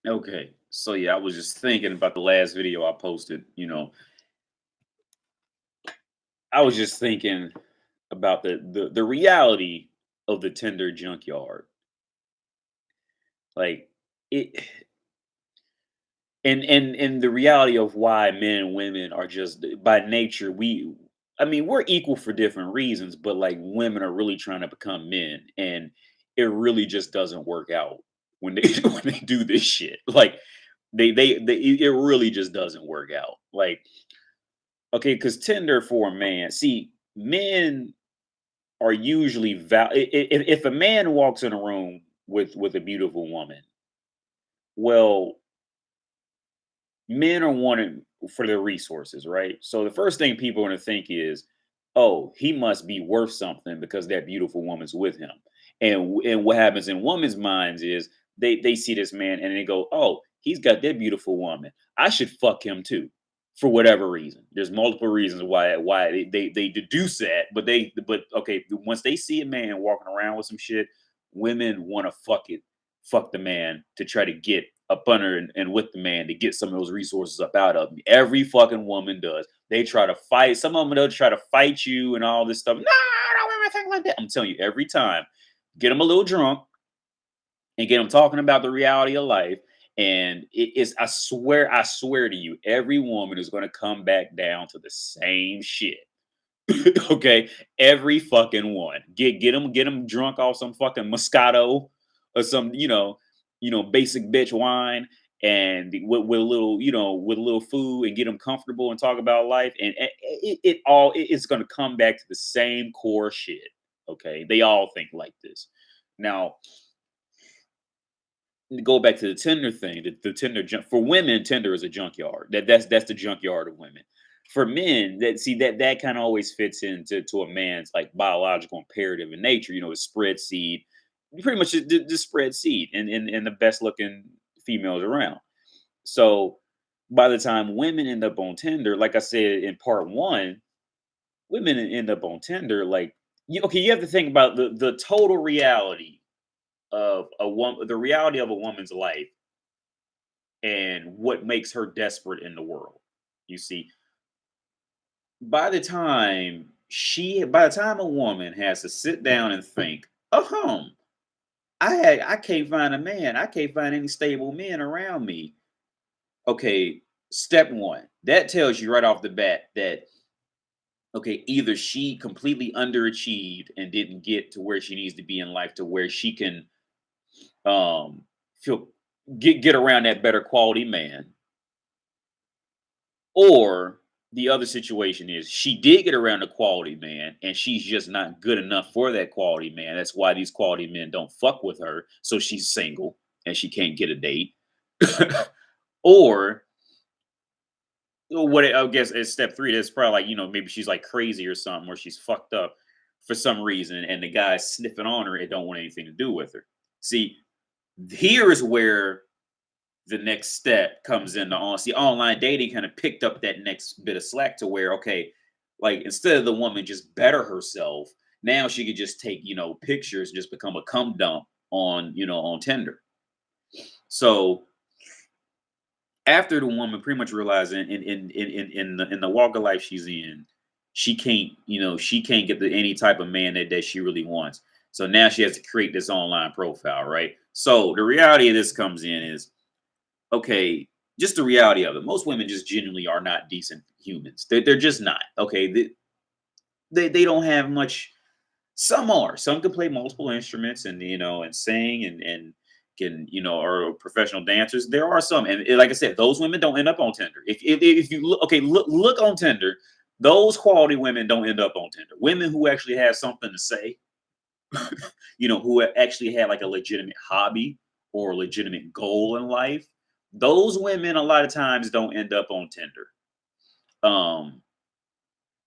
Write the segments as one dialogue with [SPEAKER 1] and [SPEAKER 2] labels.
[SPEAKER 1] Okay. So yeah, I was just thinking about the last video I posted. I was just thinking about the reality of the Tinder junkyard. Like it and the reality of why men and women are just by nature, we're equal for different reasons, but like women are really trying to become men, and it really just doesn't work out when they when they do this shit. Like it really just doesn't work out. Like, okay, because Tinder for a man, see, men are usually if a man walks in a room with a beautiful woman, well, men are wanted for their resources, right? So the first thing people are going to think is, oh, he must be worth something because that beautiful woman's with him. And what happens in women's minds is they see this man and they go, oh, he's got that beautiful woman. I should fuck him too, for whatever reason. There's multiple reasons why they deduce that, but okay, once they see a man walking around with some shit, women want to fuck the man to try to get up under and with the man to get some of those resources up out of him. Every fucking woman does. They try to fight. Some of them they'll try to fight you and all this stuff. No, I don't ever think like that. I'm telling you, every time, get them a little drunk and get them talking about the reality of life. And it is, I swear to you, every woman is going to come back down to the same shit. Okay, every fucking one. Get them drunk off some fucking Moscato or some basic bitch wine, and with a little with a little food, and get them comfortable and talk about life, and it's gonna come back to the same core shit. Okay, they all think like this. Now, to go back to the Tinder thing, the Tinder junk for women, Tinder is a junkyard. That's the junkyard of women. For men, that kind of always fits into a man's like biological imperative in nature. To spread seed, pretty much just spread seed, and the best looking females around. So by the time women end up on Tinder, like I said in part one, women end up on Tinder. Like, you have to think about the total reality of a woman, the reality of a woman's life and what makes her desperate in the world. You see, by the time a woman has to sit down and think, oh, I can't find a man, I can't find any stable men around me. Okay, step one, that tells you right off the bat that okay, either she completely underachieved and didn't get to where she needs to be in life to where she can um feel get around that better quality man. Or the other situation is she did get around a quality man and she's just not good enough for that quality man. That's why these quality men don't fuck with her. So she's single and she can't get a date. Or what I guess is step three, that's probably like, maybe she's like crazy or something, or she's fucked up for some reason and the guy's sniffing on her and don't want anything to do with her. See, here is where the next step comes in. See, online dating kind of picked up that next bit of slack to where, okay, like instead of the woman just better herself, now she could just take, pictures, just become a cum dump on Tinder. So after the woman pretty much realizing in the walk of life she's in, she can't get any type of man that she really wants. So now she has to create this online profile, right? So the reality of this comes in is, okay, just the reality of it. Most women just genuinely are not decent humans. They're just not. Okay, they don't have much. Some are. Some can play multiple instruments and and sing and can are professional dancers. There are some, and like I said, those women don't end up on Tinder. If you look, okay, look on Tinder. Those quality women don't end up on Tinder. Women who actually have something to say, who actually had like a legitimate hobby or a legitimate goal in life, those women a lot of times don't end up on Tinder. Um,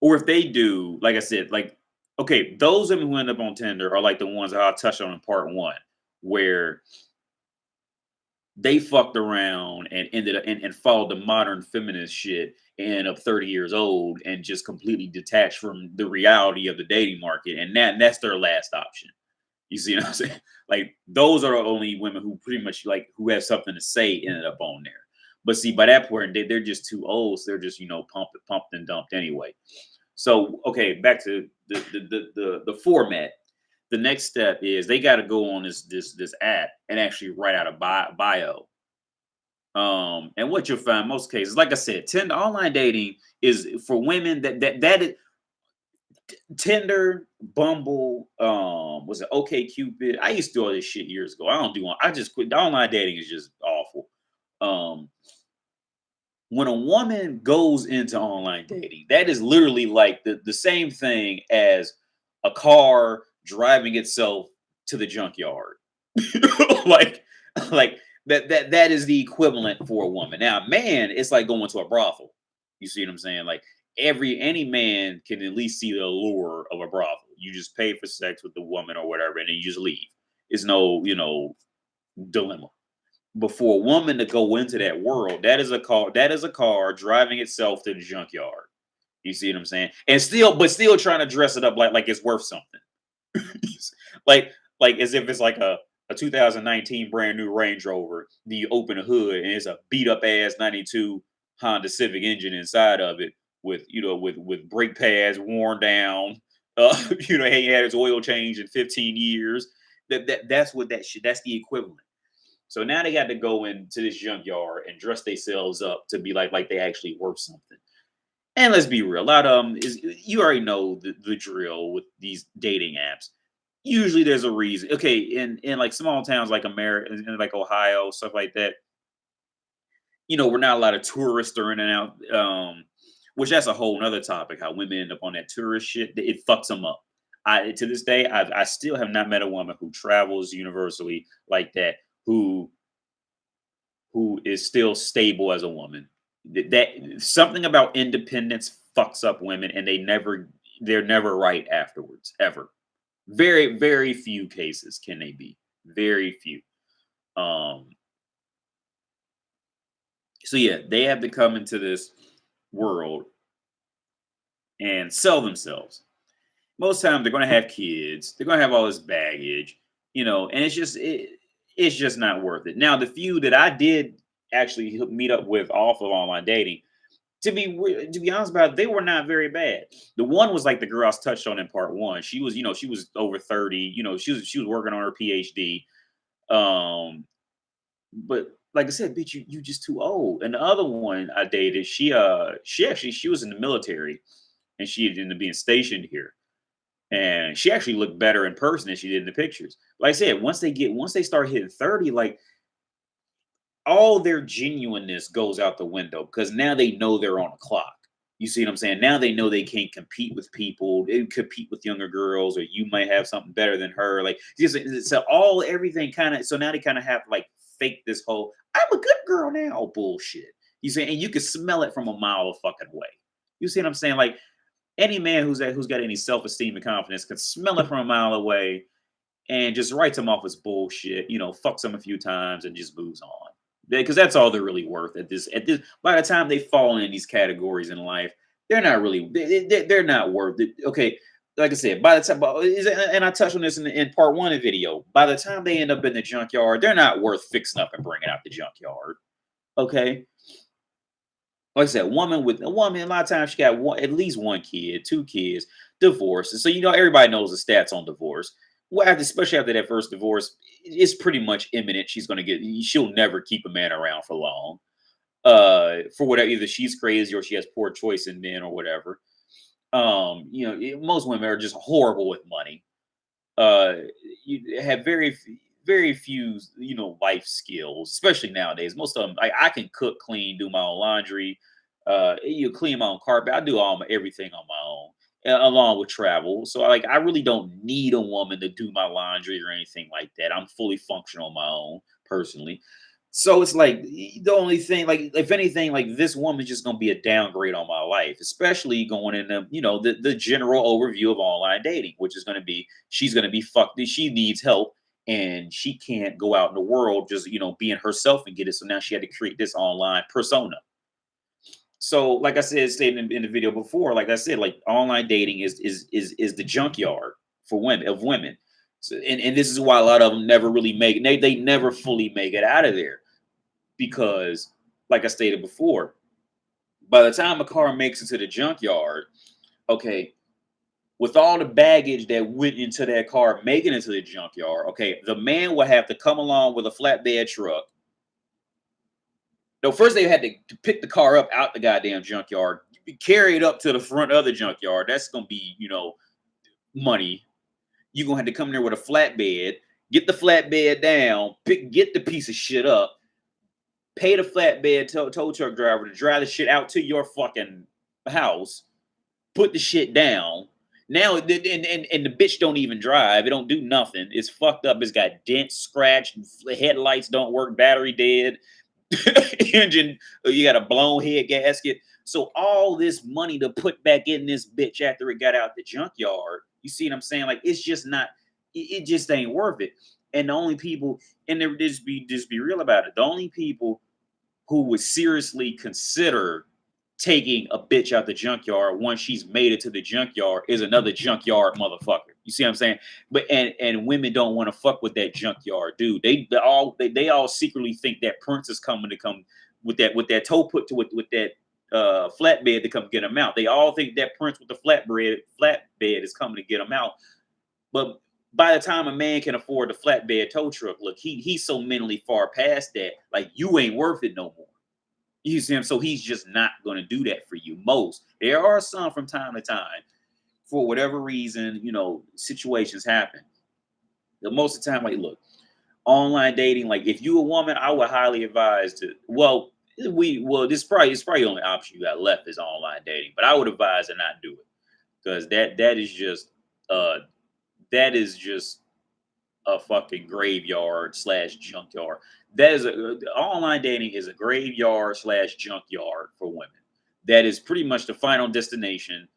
[SPEAKER 1] or if they do, like I said, like okay, those women who end up on Tinder are like the ones that I touched on in part one, where they fucked around and ended up and followed the modern feminist shit and end up 30 years old and just completely detached from the reality of the dating market. And that's their last option. You see what I'm saying? Like those are the only women who pretty much like who have something to say ended up on there. But see, by that point, they're just too old. So they're just pumped and dumped anyway. So okay, back to the format. The next step is they got to go on this app and actually write out a bio. And what you'll find most cases, like I said, Tinder online dating is for women that is Tinder, Bumble, was it OK Cupid? I used to do all this shit years ago. I don't do I just quit. The online dating is just awful. Um, when a woman goes into online dating, that is literally like the same thing as a car driving itself to the junkyard. like like that is the equivalent for a woman. Now, a man, it's like going to a brothel. You see what I'm saying? Like any man can at least see the allure of a brothel. You just pay for sex with the woman or whatever, and then you just leave. It's no, dilemma. But for a woman to go into that world, that is a car. That is a car driving itself to the junkyard. You see what I'm saying? And still trying to dress it up like it's worth something. like like as if it's like a 2019 brand new Range Rover. You open the hood and it's a beat up ass 92 Honda Civic engine inside of it with with brake pads worn down. He had his oil change in 15 years. That's what that shit. That's the equivalent. So now they got to go into this junkyard and dress themselves up to be like they actually worth something. And let's be real, a lot of them is you already know the drill with these dating apps. Usually there's a reason. Okay, in like small towns like America, in like Ohio, stuff like that, we're not a lot of tourists are in and out. Which that's a whole nother topic, how women end up on that tourist shit. It fucks them up. To this day, I still have not met a woman who travels universally like that, who is still stable as a woman. That something about independence fucks up women, and they're never right afterwards, ever. Very, very few cases can they be. Very few. Um, so yeah, they have to come into this world and sell themselves. Most times they're gonna have kids, they're gonna have all this baggage, and it's just not worth it. Now, the few that I did actually meet up with off of online dating, to be honest about it, they were not very bad. The one was like the girl I touched on in part one. She was over 30. She was working on her PhD. Um, but like I said, bitch, you just too old. And the other one I dated, she was in the military, and she ended up being stationed here. And she actually looked better in person than she did in the pictures. Like I said, once they start hitting 30, like all their genuineness goes out the window because now they know they're on a clock. You see what I'm saying? Now they know they can't compete with people. They compete with younger girls, or you might have something better than her. Like so everything kind of. So now they kind of have to like fake this whole "I'm a good girl now" bullshit. You see, and you can smell it from a mile of fucking way. You see what I'm saying? Like any man who's got any self esteem and confidence can smell it from a mile away and just writes him off as bullshit. Fucks him a few times and just moves on because that's all they're really worth at this by the time they fall in these categories in life, they're not really they're not worth it. Okay, like I said, by the time and I touched on this in part one of the video, by the time they end up in the junkyard, they're not worth fixing up and bringing out the junkyard. Okay, like I said, a woman, a lot of times she got at least one kid, two kids, divorces. So everybody knows the stats on divorce. Well, especially after that first divorce, it's pretty much imminent. She'll never keep a man around for long. For whatever, either she's crazy or she has poor choice in men or whatever. Most women are just horrible with money. You have very few, life skills, especially nowadays. Most of them, like I can cook, clean, do my own laundry, you clean my own carpet. I do everything on my own, along with travel. So I really don't need a woman to do my laundry or anything like that. I'm fully functional on my own personally. So it's like the only thing, like if anything, like this woman's just gonna be a downgrade on my life, especially going into the general overview of online dating, which is gonna be she's gonna be fucked. She needs help and she can't go out in the world just being herself and get it. So now she had to create this online persona. So, like I said, stated in the video before, like I said, like online dating is the junkyard for women. So, and this is why a lot of them never really make it. They never fully make it out of there because, like I stated before, by the time a car makes it to the junkyard, okay, with all the baggage that went into that car making it to the junkyard, okay, the man will have to come along with a flatbed truck. No, first they had to pick the car up out the goddamn junkyard, carry it up to the front of the junkyard. That's gonna be, money. You're gonna have to come there with a flatbed, get the flatbed down, get the piece of shit up, pay the flatbed tow truck driver to drive the shit out to your fucking house, put the shit down. Now, and the bitch don't even drive. It don't do nothing. It's fucked up. It's got dents, scratched, headlights don't work, battery dead, engine, you got a blown head gasket. So all this money to put back in this bitch after it got out the junkyard, you see what I'm saying? Like, it's just not, it just ain't worth it. And the only people, and there just be real about it. The only people who would seriously consider taking a bitch out the junkyard once she's made it to the junkyard is another junkyard motherfucker. You see what I'm saying? But and women don't want to fuck with that junkyard dude. They all secretly think that Prince is coming to come with that toe put to with that flatbed to come get them out. They all think that Prince with the flatbed is coming to get them out. But by the time a man can afford the flatbed tow truck, look, he's so mentally far past that, like, you ain't worth it no more. You see him? So he's just not going to do that for you. There are some from time to time, for whatever reason, situations happen. The most of the time, like, look, online dating, like, if you a woman, I would highly advise to, this is probably the only option you got left is online dating, but I would advise to not do it because that is just a fucking graveyard / junkyard. Online dating is a graveyard / junkyard for women. That is pretty much the final destination.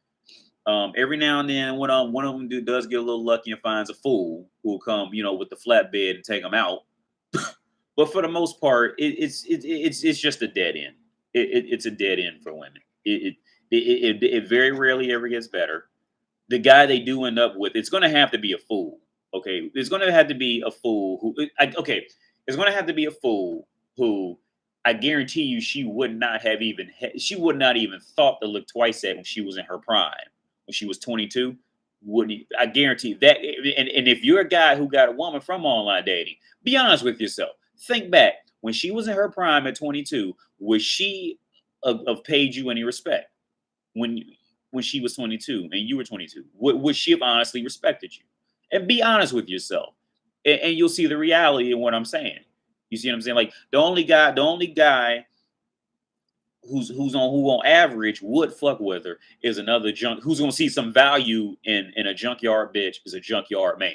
[SPEAKER 1] Every now and then, one of them does get a little lucky and finds a fool who will come, with the flatbed and take them out. But for the most part, it's just a dead end. It's a dead end for women. It very rarely ever gets better. The guy they do end up with, it's going to have to be a fool. Okay, it's going to have to be a fool who. It's going to have to be a fool who, I guarantee you, she would not even thought to look twice at when she was in her prime. When she was 22, wouldn't. I guarantee that. And if you're a guy who got a woman from online dating, be honest with yourself. Think back when she was in her prime at 22. Was she have paid you any respect when she was 22 and you were 22? Would she have honestly respected you? And be honest with yourself, and you'll see the reality in what I'm saying. You see what I'm saying? Like the only guy who on average would fuck with her is another who's gonna see some value in a junkyard bitch is a junkyard man.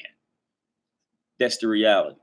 [SPEAKER 1] That's the reality.